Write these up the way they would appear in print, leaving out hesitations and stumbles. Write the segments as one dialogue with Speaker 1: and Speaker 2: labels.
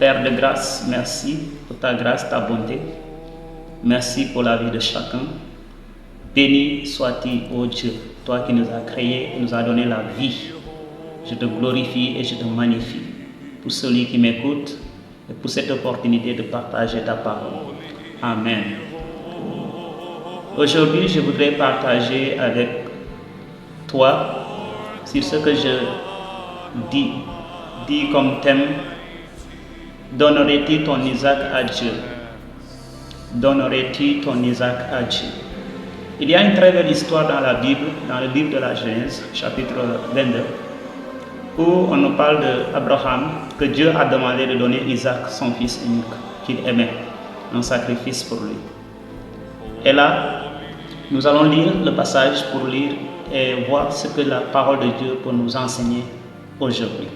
Speaker 1: Père de grâce, merci pour ta grâce, ta bonté. Merci pour la vie de chacun. Béni sois-tu, ô Dieu, toi qui nous as créés et nous as donné la vie. Je te glorifie et je te magnifie pour celui qui m'écoute et pour cette opportunité de partager ta parole. Amen. Aujourd'hui, je voudrais partager avec toi sur ce que je dis comme thème: donnerais-tu ton Isaac à Dieu? Donnerais-tu ton Isaac à Dieu? Il y a une très belle histoire dans la Bible, dans le livre de la Genèse, chapitre 22, où on nous parle d'Abraham, que Dieu a demandé de donner Isaac, son fils unique, qu'il aimait, un sacrifice pour lui. Et là, nous allons lire le passage pour lire et voir ce que la parole de Dieu peut nous enseigner aujourd'hui.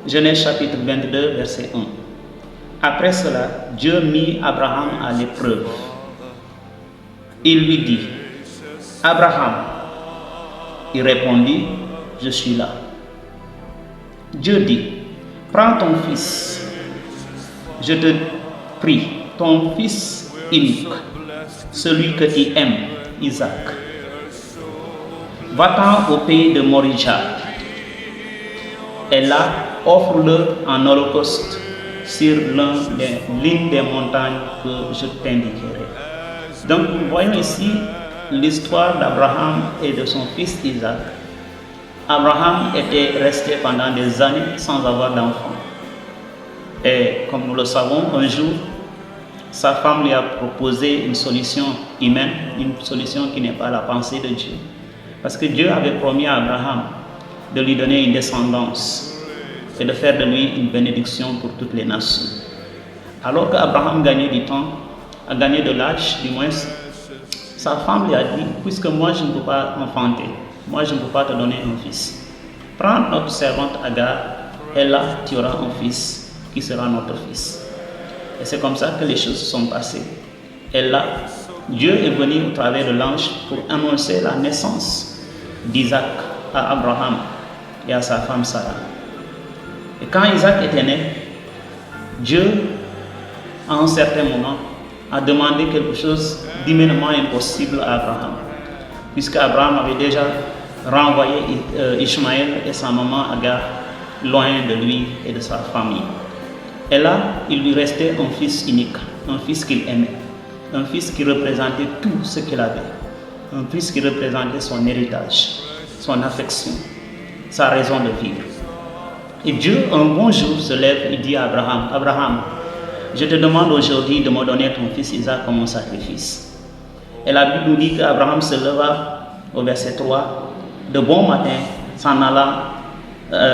Speaker 1: Genèse chapitre 22, verset 1. Après cela, Dieu mit Abraham à l'épreuve. Il lui dit: Abraham. Il répondit: Je suis là. Dieu dit: Prends ton fils, je te prie, ton fils unique, celui que tu aimes, Isaac. Va-t'en au pays de Morija, et là, offre-le en holocauste sur l'une des montagnes que je t'indiquerai. Donc, nous voyons ici l'histoire d'Abraham et de son fils Isaac. Abraham était resté pendant des années sans avoir d'enfant. Et comme nous le savons, un jour, sa femme lui a proposé une solution humaine, une solution qui n'est pas la pensée de Dieu. Parce que Dieu avait promis à Abraham de lui donner une descendance et de faire de lui une bénédiction pour toutes les nations. Alors qu'Abraham gagnait du temps, a gagné de l'âge, du moins, sa femme lui a dit: puisque moi je ne peux pas enfanter, moi je ne peux pas te donner un fils, prends notre servante Agar, et là tu auras un fils qui sera notre fils. Et c'est comme ça que les choses se sont passées. Et là, Dieu est venu au travers de l'ange pour annoncer la naissance d'Isaac à Abraham et à sa femme Sarah. Et quand Isaac était né, Dieu, à un certain moment, a demandé quelque chose d'immédiatement impossible à Abraham, puisque Abraham avait déjà renvoyé Ishmaël et sa maman Agar loin de lui et de sa famille. Et là, il lui restait un fils unique, un fils qu'il aimait, un fils qui représentait tout ce qu'il avait, un fils qui représentait son héritage, son affection, sa raison de vivre. Et Dieu, un bon jour, se lève et dit à Abraham: Abraham, je te demande aujourd'hui de me donner ton fils Isaac comme un sacrifice. Et la Bible nous dit qu'Abraham se leva au verset 3, de bon matin, s'en alla,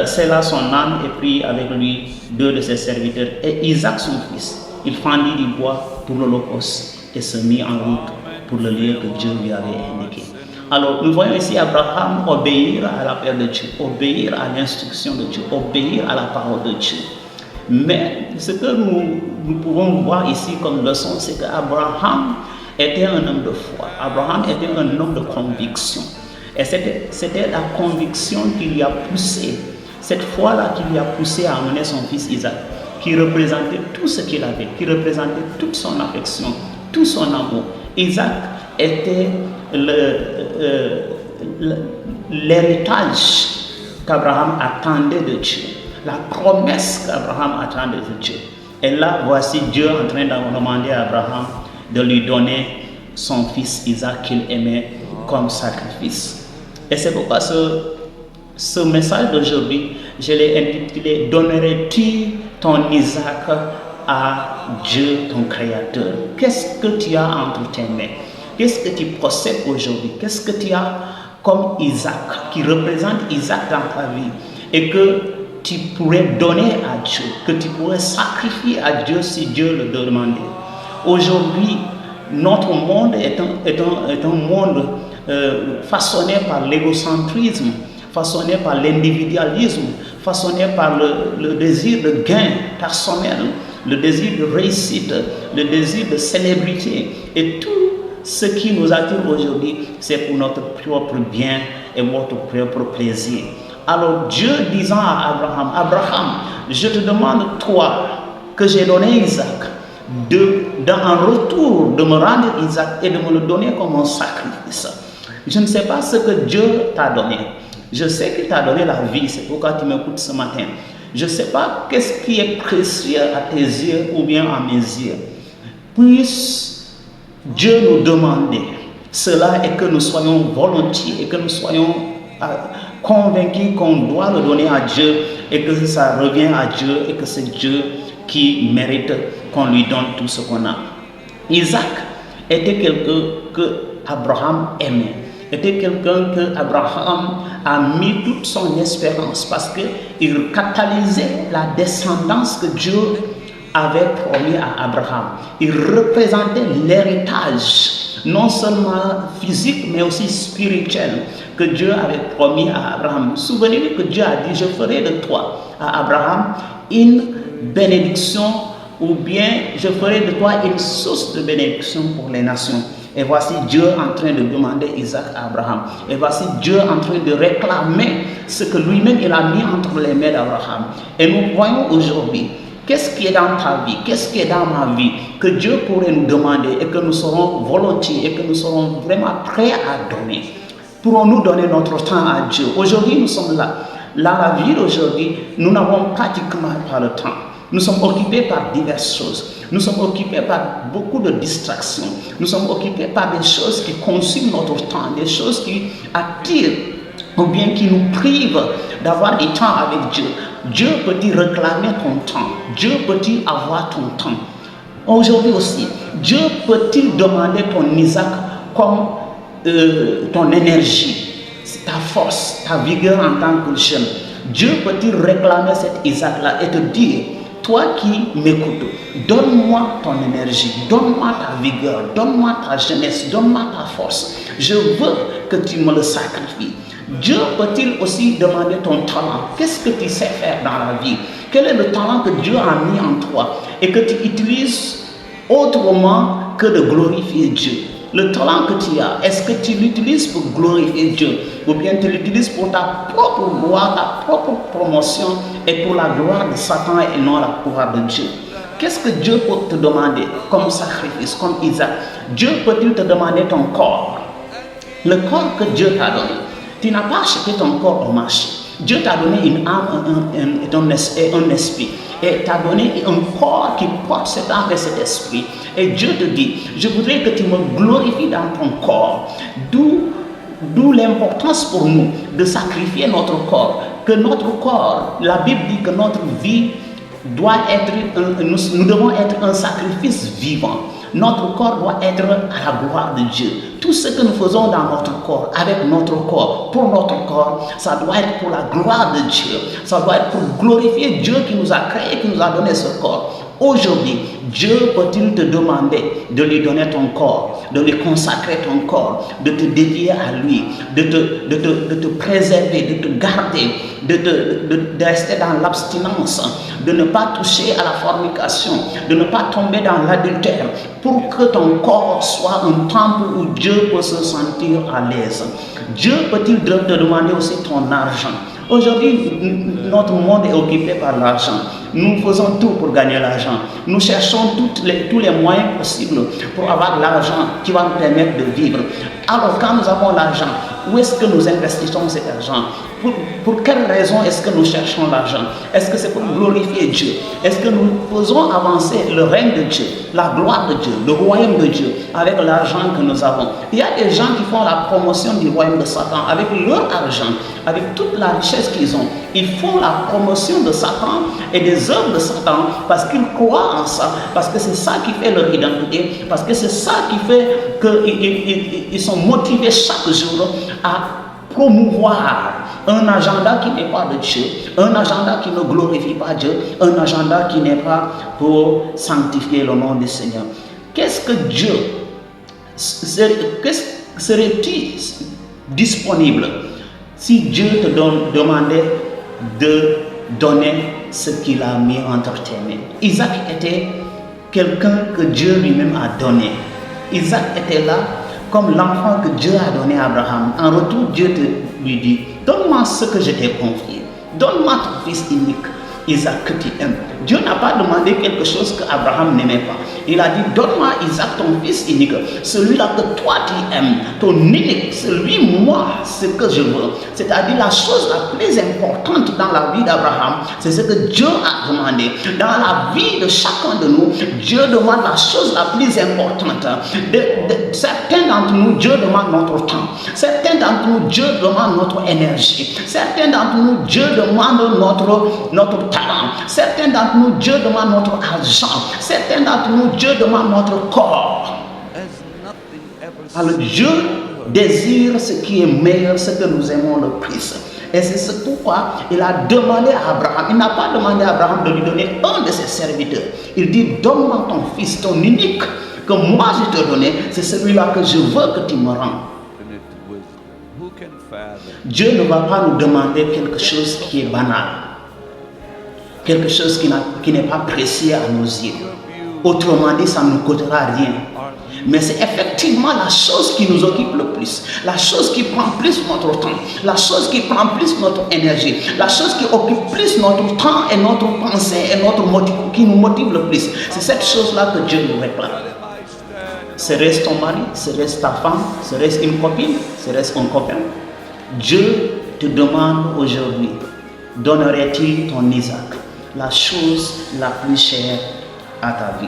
Speaker 1: sella son âne et prit avec lui 2 de ses serviteurs et Isaac son fils. Il fendit du bois pour l'holocauste et se mit en route pour le lieu que Dieu lui avait indiqué. Alors, nous voyons ici Abraham obéir à l'appel de Dieu, obéir à l'instruction de Dieu, obéir à la parole de Dieu. Mais ce que nous pouvons voir ici comme leçon, c'est qu'Abraham était un homme de foi. Abraham était un homme de conviction. Et c'était la conviction qui lui a poussé, cette foi-là qui lui a poussé à amener son fils Isaac, qui représentait tout ce qu'il avait, qui représentait toute son affection, tout son amour. Isaac était l'héritage qu'Abraham attendait de Dieu, la promesse qu'Abraham attendait de Dieu. Et là, voici Dieu en train de demander à Abraham de lui donner son fils Isaac qu'il aimait comme sacrifice. Et c'est pourquoi ce message d'aujourd'hui, je l'ai intitulé: Donnerais-tu ton Isaac à Dieu, ton Créateur? Qu'est-ce que tu as entre tes mains? Qu'est-ce que tu possèdes aujourd'hui? Qu'est-ce que tu as comme Isaac, qui représente Isaac dans ta vie, et que tu pourrais donner à Dieu, que tu pourrais sacrifier à Dieu si Dieu le demandait? Aujourd'hui, notre monde est un monde façonné par l'égocentrisme, façonné par l'individualisme, façonné par le désir de gain personnel, le désir de réussite, le désir de célébrité. Et tout ce qui nous attire aujourd'hui, c'est pour notre propre bien et notre propre plaisir. Alors Dieu disant à Abraham, Abraham, je te demande, toi, que j'ai donné Isaac, en retour de me rendre Isaac et de me le donner comme un sacrifice. Je ne sais pas ce que Dieu t'a donné. Je sais qu'il t'a donné la vie, c'est pourquoi tu m'écoutes ce matin. Je ne sais pas qu'est-ce qui est précieux à tes yeux ou bien à mes yeux. Puisse Dieu nous demander cela et que nous soyons volontiers et que nous soyons convaincus qu'on doit le donner à Dieu et que ça revient à Dieu et que c'est Dieu qui mérite qu'on lui donne tout ce qu'on a. Isaac était quelqu'un que Abraham aimait, était quelqu'un que Abraham a mis toute son espérance parce qu'il catalysait la descendance que Dieu avait promis à Abraham. Il représentait l'héritage, non seulement physique, mais aussi spirituel, que Dieu avait promis à Abraham. Souvenez-vous que Dieu a dit, je ferai de toi, à Abraham, une bénédiction, ou bien je ferai de toi une source de bénédiction pour les nations. Et voici Dieu en train de demander Isaac à Abraham. Et voici Dieu en train de réclamer ce que lui-même il a mis entre les mains d'Abraham. Et nous voyons aujourd'hui, qu'est-ce qui est dans ta vie, qu'est-ce qui est dans ma vie, que Dieu pourrait nous demander et que nous serons volontiers et que nous serons vraiment prêts à donner. Pourrons-nous donner notre temps à Dieu? Aujourd'hui, nous sommes là. Dans la vie d'aujourd'hui, nous n'avons pratiquement pas le temps. Nous sommes occupés par diverses choses. Nous sommes occupés par beaucoup de distractions. Nous sommes occupés par des choses qui consument notre temps, des choses qui attirent ou bien qui nous privent d'avoir du temps avec Dieu. Dieu peut-il réclamer ton temps? Dieu peut-il avoir ton temps? Aujourd'hui aussi, Dieu peut-il demander ton Isaac comme ton énergie, ta force, ta vigueur en tant que jeune? Dieu peut-il réclamer cet Isaac-là et te dire, toi qui m'écoutes, donne-moi ton énergie, donne-moi ta vigueur, donne-moi ta jeunesse, donne-moi ta force. Je veux que tu me le sacrifies. Dieu peut-il aussi demander ton talent? Qu'est-ce que tu sais faire dans la vie? Quel est le talent que Dieu a mis en toi et que tu utilises autrement que de glorifier Dieu? Le talent que tu as, est-ce que tu l'utilises pour glorifier Dieu ou bien tu l'utilises pour ta propre gloire, ta propre promotion et pour la gloire de Satan et non la gloire de Dieu? Qu'est-ce que Dieu peut te demander comme sacrifice, comme Isaac? Dieu peut-il te demander ton corps? Le corps que Dieu t'a donné. Tu n'as pas acheté ton corps au marché. Dieu t'a donné une âme et un esprit. Et t'a donné un corps qui porte cette âme et cet esprit. Et Dieu te dit, je voudrais que tu me glorifies dans ton corps. D'où l'importance pour nous de sacrifier notre corps. Que notre corps, la Bible dit que notre vie doit être, nous devons être un sacrifice vivant. Notre corps doit être à la gloire de Dieu. Tout ce que nous faisons dans notre corps, avec notre corps, pour notre corps, ça doit être pour la gloire de Dieu. Ça doit être pour glorifier Dieu qui nous a créé, qui nous a donné ce corps. Aujourd'hui, Dieu peut-il te demander de lui donner ton corps, de lui consacrer ton corps, de te dédier à lui, de te préserver, de te garder, de rester dans l'abstinence, de ne pas toucher à la fornication, de ne pas tomber dans l'adultère, pour que ton corps soit un temple où Dieu peut se sentir à l'aise. Dieu peut-il te demander aussi ton argent? Aujourd'hui, notre monde est occupé par l'argent. Nous faisons tout pour gagner l'argent. Nous cherchons tous les moyens possibles pour avoir de l'argent qui va nous permettre de vivre. Alors, quand nous avons l'argent, où est-ce que nous investissons cet argent? Pour quelle raison est-ce que nous cherchons l'argent? Est-ce que c'est pour glorifier Dieu? Est-ce que nous faisons avancer le règne de Dieu, la gloire de Dieu, le royaume de Dieu avec l'argent que nous avons? Il y a des gens qui font la promotion du royaume de Satan avec leur argent, avec toute la richesse qu'ils ont. Ils font la promotion de Satan et des œuvres de Satan parce qu'ils croient en ça, parce que c'est ça qui fait leur identité, parce que c'est ça qui fait qu'ils sont motivés chaque jour à promouvoir un agenda qui n'est pas de Dieu, un agenda qui ne glorifie pas Dieu, un agenda qui n'est pas pour sanctifier le nom du Seigneur. Qu'est-ce que Dieu serait-il disponible si Dieu te demandait de donner ce qu'il a mis entre tes mains? Isaac était quelqu'un que Dieu lui-même a donné. Isaac était là comme l'enfant que Dieu a donné à Abraham. En retour, Dieu lui dit, donne-moi ce que je t'ai confié. Donne-moi ton fils unique. Isaac que tu aimes. Dieu n'a pas demandé quelque chose qu'Abraham n'aimait pas. Il a dit, donne-moi Isaac, ton fils unique, celui-là que toi tu aimes, ton unique, celui, moi, ce que je veux. C'est-à-dire la chose la plus importante dans la vie d'Abraham, c'est ce que Dieu a demandé. Dans la vie de chacun de nous, Dieu demande la chose la plus importante. Certains d'entre nous, Dieu demande notre temps. Certains d'entre nous, Dieu demande notre énergie. Certains d'entre nous, Dieu demande notre talent. Certains d'entre nous, Dieu demande notre argent. Certains d'entre nous, Dieu demande notre corps. Alors Dieu désire ce qui est meilleur, ce que nous aimons le plus. Et c'est pourquoi il a demandé à Abraham, il n'a pas demandé à Abraham de lui donner un de ses serviteurs. Il dit, donne-moi ton fils, ton unique, que moi je te donnais, c'est celui-là que je veux que tu me rendes. Dieu ne va pas nous demander quelque chose qui est banal, quelque chose qui n'est pas précieux à nos yeux. Autrement dit, ça ne nous coûtera rien. Mais c'est effectivement la chose qui nous occupe le plus, la chose qui prend plus notre temps, la chose qui prend plus notre énergie, la chose qui occupe plus notre temps et notre pensée et qui nous motive le plus. C'est cette chose-là que Dieu nous réclame. Serait-ce ton mari, serait-ce ta femme, serait-ce une copine, serait-ce un copain? Dieu te demande aujourd'hui, donnerais-tu ton Isaac, la chose la plus chère à ta vie?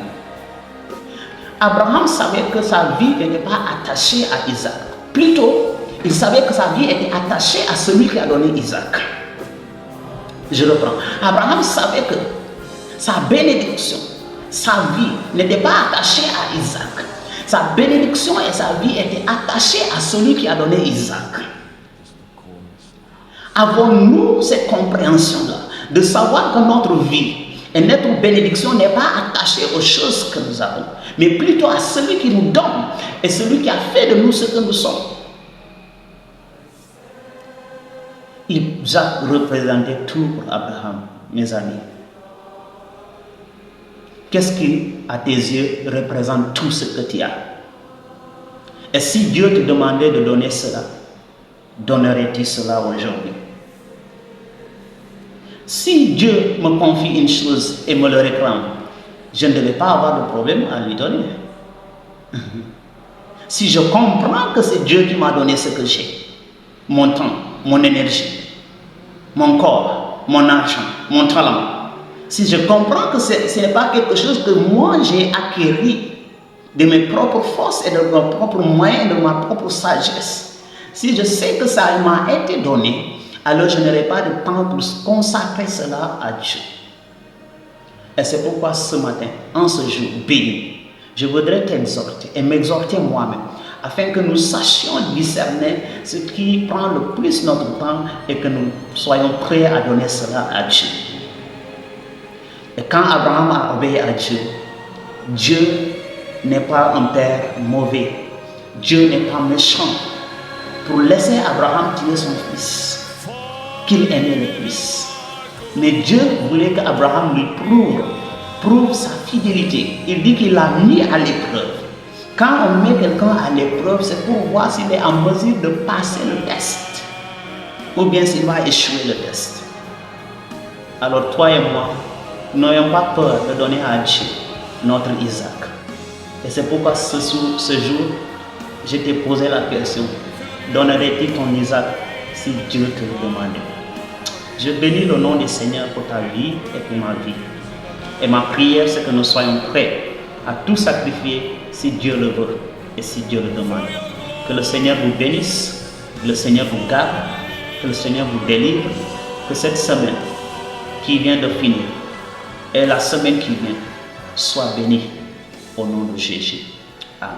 Speaker 1: Abraham savait que sa vie n'était pas attachée à Isaac. Plutôt, il savait que sa vie était attachée à celui qui a donné Isaac. Je reprends. Abraham savait que sa bénédiction, sa vie n'était pas attachée à Isaac. Sa bénédiction et sa vie étaient attachées à celui qui a donné Isaac. Avons-nous cette compréhension-là de savoir que notre vie et notre bénédiction n'est pas attachée aux choses que nous avons, mais plutôt à celui qui nous donne et celui qui a fait de nous ce que nous sommes? Isaac représentait tout pour Abraham, mes amis. Qu'est-ce qui, à tes yeux, représente tout ce que tu as? Et si Dieu te demandait de donner cela, donnerais-tu cela aujourd'hui? Si Dieu me confie une chose et me le réclame, je ne devais pas avoir de problème à lui donner. Si je comprends que c'est Dieu qui m'a donné ce que j'ai, mon temps, mon énergie, mon corps, mon argent, mon talent, si je comprends que ce n'est pas quelque chose que moi j'ai acquis de mes propres forces et de mes propres moyens, de ma propre sagesse, si je sais que ça m'a été donné, alors je n'aurai pas de temps pour consacrer cela à Dieu. Et c'est pourquoi ce matin, en ce jour béni, je voudrais t'exhorter et m'exhorter moi-même, afin que nous sachions discerner ce qui prend le plus notre temps et que nous soyons prêts à donner cela à Dieu. Et quand Abraham a obéi à Dieu, Dieu n'est pas un père mauvais. Dieu n'est pas méchant pour laisser Abraham tuer son fils qu'il aimait le plus. Mais Dieu voulait qu'Abraham lui prouve sa fidélité. Il dit qu'il l'a mis à l'épreuve. Quand on met quelqu'un à l'épreuve, c'est pour voir s'il est en mesure de passer le test ou bien s'il va échouer le test. Alors toi et moi, n'ayons pas peur de donner à Dieu notre Isaac. Et c'est pourquoi ce jour, je t'ai posé la question, donnerais-tu ton Isaac si Dieu te le demandait? Je bénis le nom du Seigneur pour ta vie et pour ma vie. Et ma prière, c'est que nous soyons prêts à tout sacrifier si Dieu le veut et si Dieu le demande. Que le Seigneur vous bénisse, que le Seigneur vous garde, que le Seigneur vous délivre, que cette semaine qui vient de finir et la semaine qui vient soit bénie au nom de Jésus. Amen.